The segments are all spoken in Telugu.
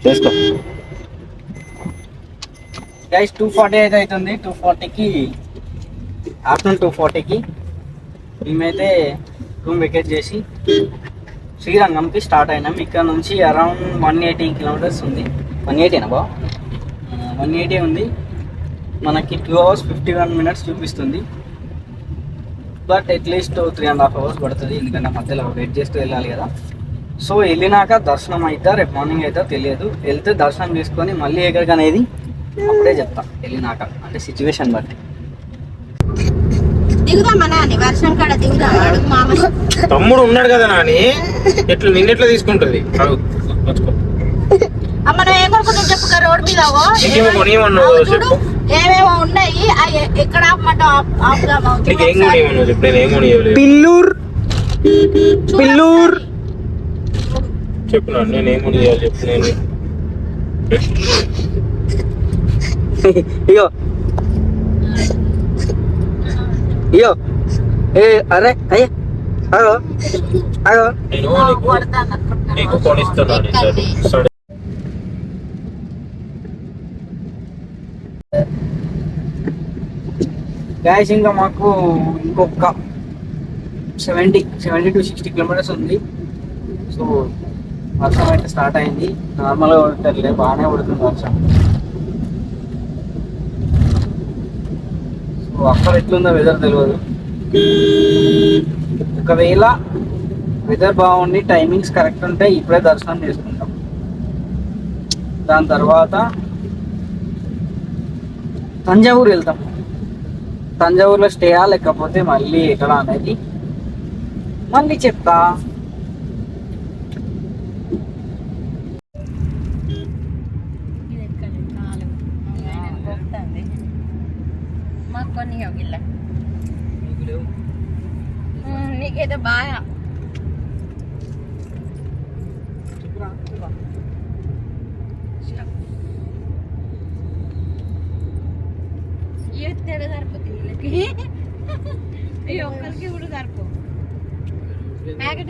చేసుకో గైస్ 2:40 అయితే అవుతుంది. 2:40కి ఆఫ్టర్నూన్ 2:40కి మేమైతే రూమ్ వెకేట్ చేసి శ్రీరంగంకి స్టార్ట్ అయినాం. ఇక్కడ నుంచి అరౌండ్ 180 కిలోమీటర్స్ ఉంది. 180 బా 180 ఉంది. మనకి 2 hours 51 minutes చూపిస్తుంది. బట్ అట్లీస్ట్ 3.5 hours పడుతుంది, ఎందుకంటే మధ్యలో వెయిట్ చేస్తూ వెళ్ళాలి కదా. సో వెళ్ళినాక దర్శనం అవుతా, రేపు మార్నింగ్ అయితే తెలియదు. వెళ్తే దర్శనం చేసుకొని మళ్ళీ ఎక్కడికి అనేది అప్పుడే చెప్తా వెళ్ళినాక, అంటే సిచ్యువేషన్ బట్టి. తమ్ముడు ఉన్నాడు కదా నాని, ఎట్లా నిన్నెట్లా తీసుకుంటుంది. పిల్లూర్ చెప్పు నేనేం చేయాలి చెప్పు. నేను అయ్యో అయ్యో ఏ అరే అయ్యే అగో అగో నీకు కొనిస్తున్నాను. గ్యాస్ ఇంకా మాకు ఇంకొక 70 to 60 కిలోమీటర్స్ ఉంది. సో వర్షం అయితే స్టార్ట్ అయింది. నార్మల్గా పడుతుంది, బాగానే పడుతుంది వర్షం. సో అక్కడ ఎట్లుందో వెదర్ తెలియదు. ఒకవేళ వెదర్ బాగుండి టైమింగ్స్ కరెక్ట్ ఉంటే ఇప్పుడే దర్శనం చేసుకుంటాం. దాని తర్వాత తంజావూరు వెళ్తాం. తంజావూరులో స్టేయా లేకపోతే మళ్ళీ ఎక్కడ అనేది మళ్ళీ చెప్తా. నీకైతే బాగా తేడా సరిపోతుంది వీళ్ళకి. ఒక్కరికి కూడా సరిపో ప్యాకెట్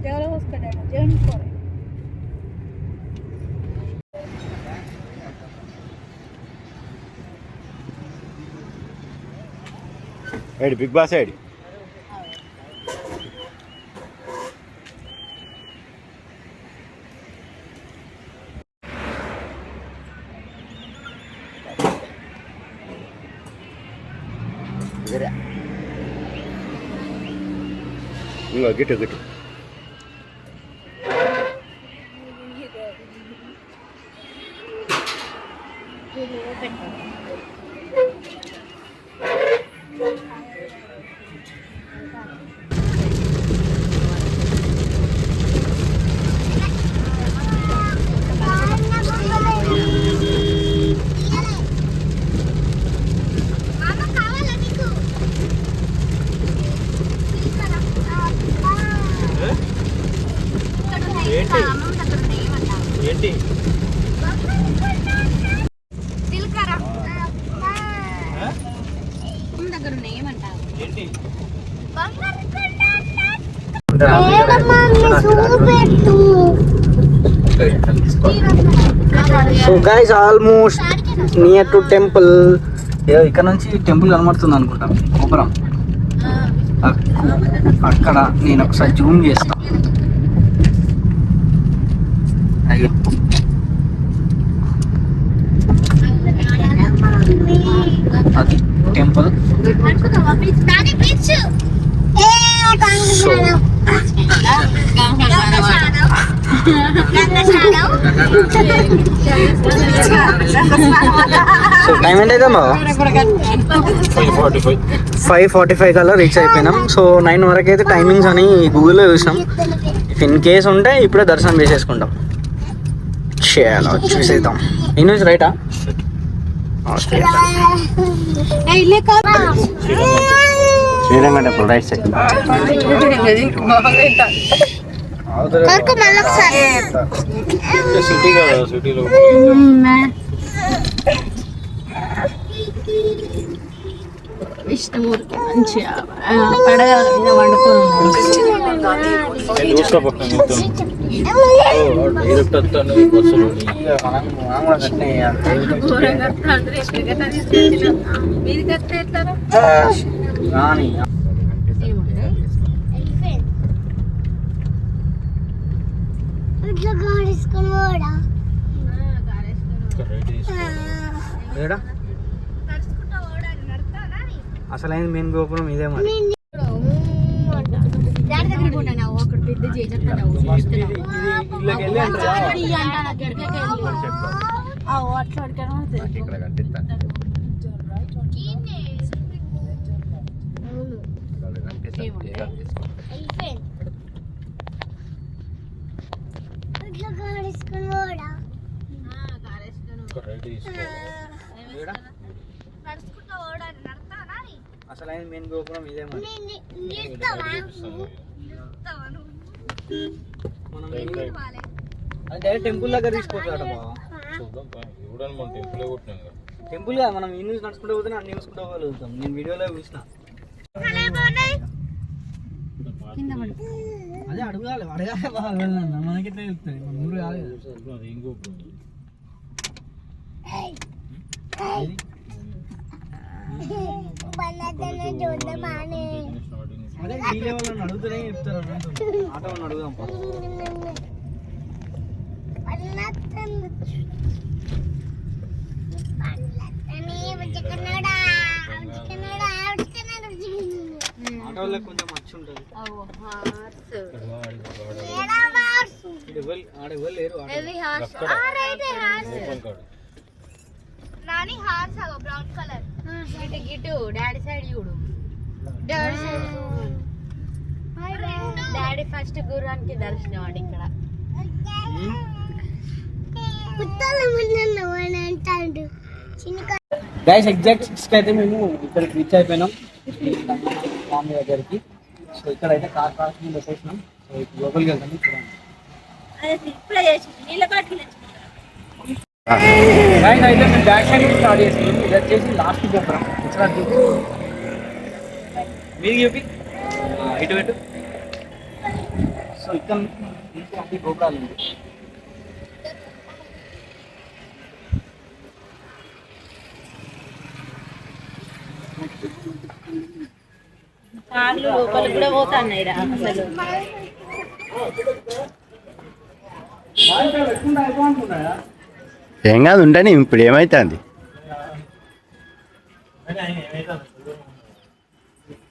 దేవులో పోసుకోలేడు దేవుని కోరే. ఏడి బిగ్ బాస్ ఏడి ఇంకా గిట్టు గిట్టు ఏంటి so guys almost near to temple. ఇక్కడ నుంచి టెంపుల్ కనబడుతుంది అనుకుంటాం, గోపురం అక్కడ. నేను ఒకసారి జూమ్ చేస్తాను. అయ్యో అది టెంపుల్. సో టైం ఏంటైతే బాబా 5:45 కల్లా రీచ్ అయిపోయినాం. సో 9 వరకు అయితే టైమింగ్స్ అని గూగుల్లో చూసినాం. ఇఫ్ ఇన్ కేస్ ఉంటే ఇప్పుడే దర్శనం చేసేసుకుంటాం. చాలా చూసేద్దాం. ఈ నుంచి రైటా Srirangam temple right side. City కదా, సిటీలో ఇష్టం ఊరికి మంచిగా పడగ మీద వండుకొని అసలైన మెయిన్ గోపురం ఇదే మరి. అసలైన మెయిన్ గోపురం ఇదే మరి. అది డైరెక్ట్ టెంపుల్ దగ్గర తీసుకుంటాడు బాబా. టెంపుల్ గా మనం ఈ న్యూస్ నడుచుకుంటూ పోతే అన్ని చూసుకుంటూ పోగలుగుతాం. నేను వీడియోలో చూసిన. అదే అడగాలి బాగా మనకి తెలుస్తుంది. ఊరు కాదు అదే వీళ్ళే వాళ్ళని అడుగుతూనే చెప్తారు. ఆటో వాళ్ళని అడుగుదాం. ఆటో వాళ్ళకి కొంచెం మర్చి ఉంటుంది. ఆడెవ్వరు లేరు. నాని హార్స్ అగో బ్రౌన్ కలర్ గిటు డాడీ సైడ్ చూడు. డాడీ ఫస్ట్ గుర్రానికి దర్శనం అండి ఇక్కడ. గైస్ ఎగ్జాక్ట్ 6కి అయితే మేము ఇక్కడికి రీచ్ అయిపోయినాం స్వామి దగ్గరికి. సో ఇక్కడైతే కార్ పార్కింగ్ పెట్టేసినాం. సో ఇప్పుడు లోపలికి వెళ్తాం. చూడండి గైస్ అయితే మేము బ్యాక్ సైడ్ నుంచి స్టార్ట్ చేస్తున్నాం. ఇది వచ్చేసి లాస్ట్ గోపురం. ఇక్కడ మీరు చూపి ఇటు పెట్టు. సో ఇక్కడ నుంచి గోపురాలు ఉంది. కార్లు లోపల కూడా పోతున్నాయి రా అసలు. ఏం కాదు ఉండని. ఇప్పుడు ఏమైతుంది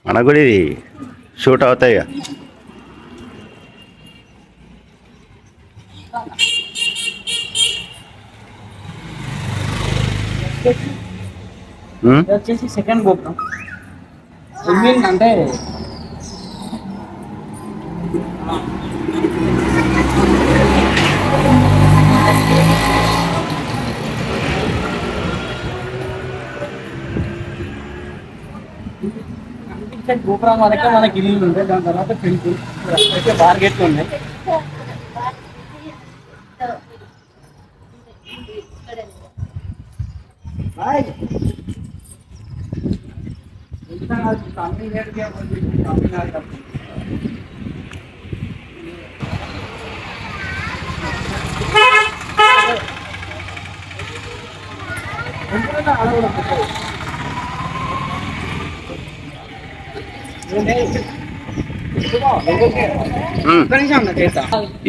మనకు కూడా ఇది షూట్ అవుతాయి. వచ్చేసి సెకండ్ గోపురం. అంటే గోపురం వరకే మనకి ఇల్లు ఉంటాయి. దాని తర్వాత టెంపుల్ అయితే బార్గెట్లు ఉన్నాయి.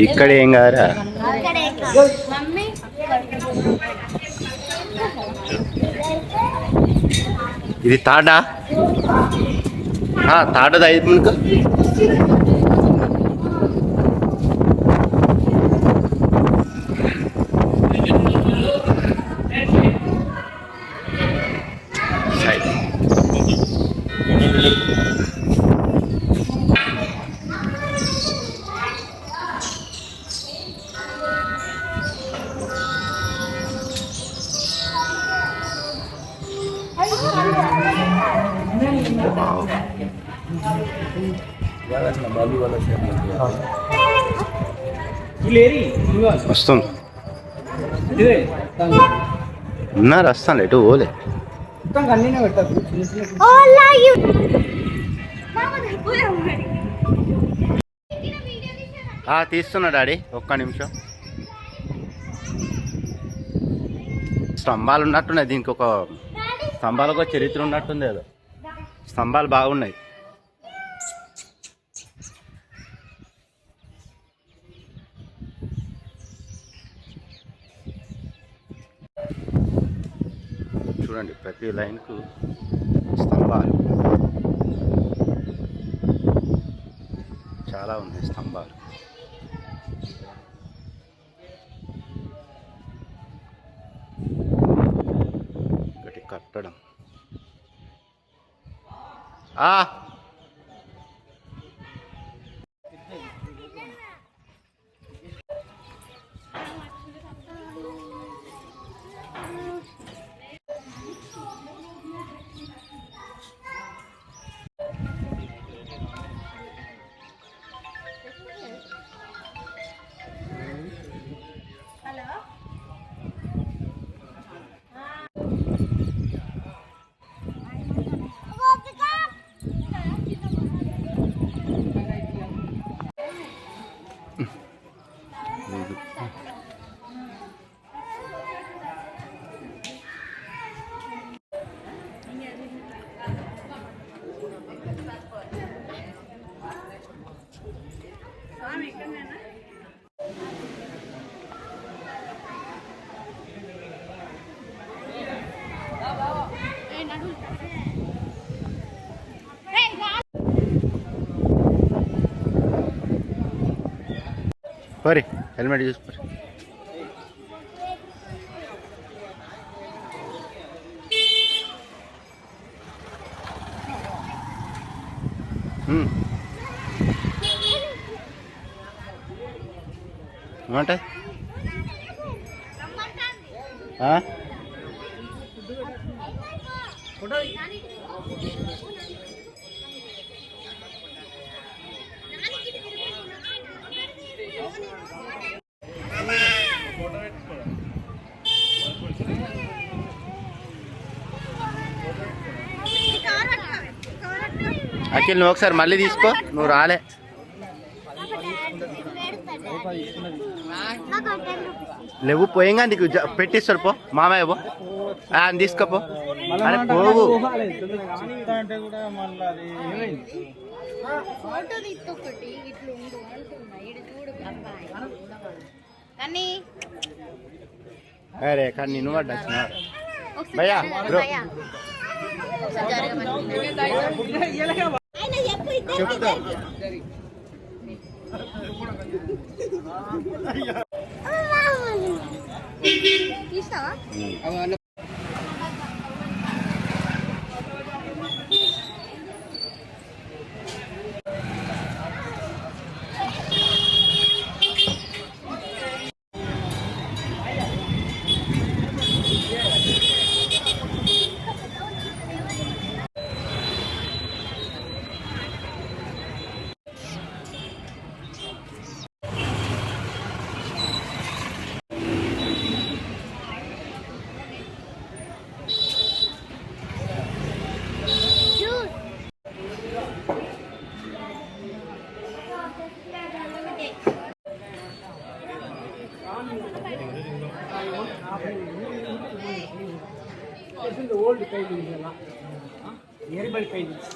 ఇక్కడ ఏం కాదురా. ఇది తాడా తాడది ఐదు మీకు. వస్తుంది ఉన్నారు వస్తాను ఎటు పోలే. మొత్తం కన్నీనే పెట్టద్దు. తీస్తున్నా డాడీ, ఒక్క నిమిషం. స్తంభాలు ఉన్నట్టున్నాయి, దీనికి ఒక స్తంభాలకు చరిత్ర ఉన్నట్టుంది. ఏదో స్తంభాలు బాగున్నాయి. చూడండి, ప్రతి లైన్కు స్తంభాలు చాలా ఉన్నాయి. స్తంభాలు ఒకటి కట్టడం. పరి హెల్మెట్ చూసుకో. ఏమంటే అఖిల్, నువ్వు ఒకసారి మళ్ళీ తీసుకో, నువ్వు రాలే. లేవు పోయింగా, నీకు పెట్టిస్తాడు. పో మామయ్య, పో అని తీసుకోపో. అరే పోవు. అరే కానీ నువ్వు అడ్డు వచ్చిన భయ్యా బ్రో చెప్తా. old paintings alla nearby paintings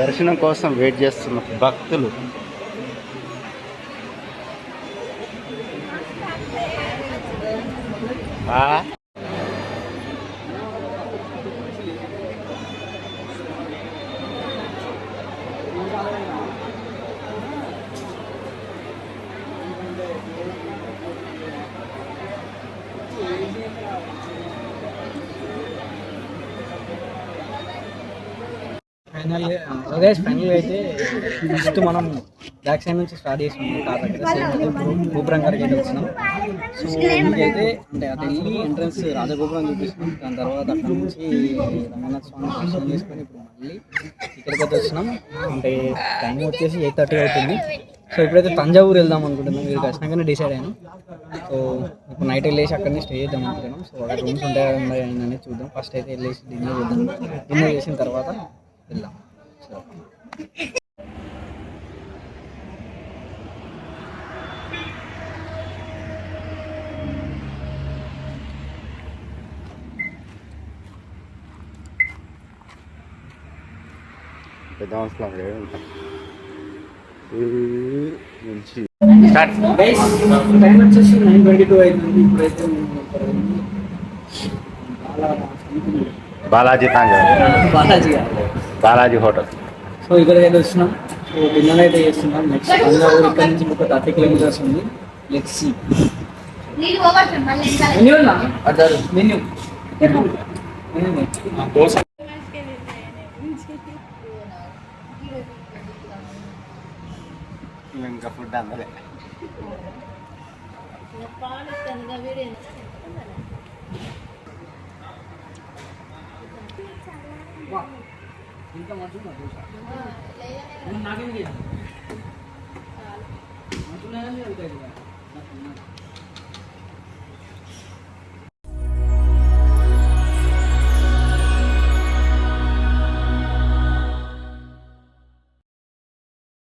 దర్శనం కోసం వెయిట్ చేస్తున్న భక్తులు ఫైనల్ అయితే ఫస్ట్ మనం బ్యాక్ సైడ్ నుంచి స్టార్ట్ చేసినాం కార్ దగ్గర గోపురం గారికి అయితే వచ్చినాం. సో మీకైతే అంటే అటు వెళ్ళి ఎంట్రన్స్ రాజగోపురం చూపిస్తున్నాం. దాని తర్వాత అక్కడ నుంచి రంగనాథ స్వామి దర్శనం చేసుకొని ఇప్పుడు మళ్ళీ ఇక్కడికైతే వచ్చినాం. అంటే టైం వచ్చేసి 8:30 అవుతుంది. సో ఇప్పుడైతే తంజావూరు వెళ్దాం అనుకుంటున్నాం. మీరు ఖచ్చితంగానే డిసైడ్ అయ్యాను. సో ఇప్పుడు నైట్ వెళ్ళేసి అక్కడనే స్టే చేద్దాం అనుకుంటున్నాం. సో అక్కడ రూమ్స్ ఉంటాయా అనేది చూద్దాం. ఫస్ట్ అయితే వెళ్ళేసి డిన్నర్ చేద్దాం. డిన్నర్ చేసిన తర్వాత వెళ్దాం. సో పెద్ద అవసరం నుంచి టైం వచ్చేసి 9:22 అవుతుంది. ఇప్పుడైతే బాలాజీ బాలాజీ హోటల్. సో ఇక్కడికైతే వచ్చినాం. సో డిన్నర్ అయితే చేస్తున్నాం. నెక్స్ట్ తంజావూరు ఇక్కడ నుంచి ఒక 30 కిలోమీటర్స్ ఉంది. Let's see. మెన్యూ ఇంకా ఫుడ్ అందరే ఇంకా మంచిగా దోశ నాకేం మంచిగా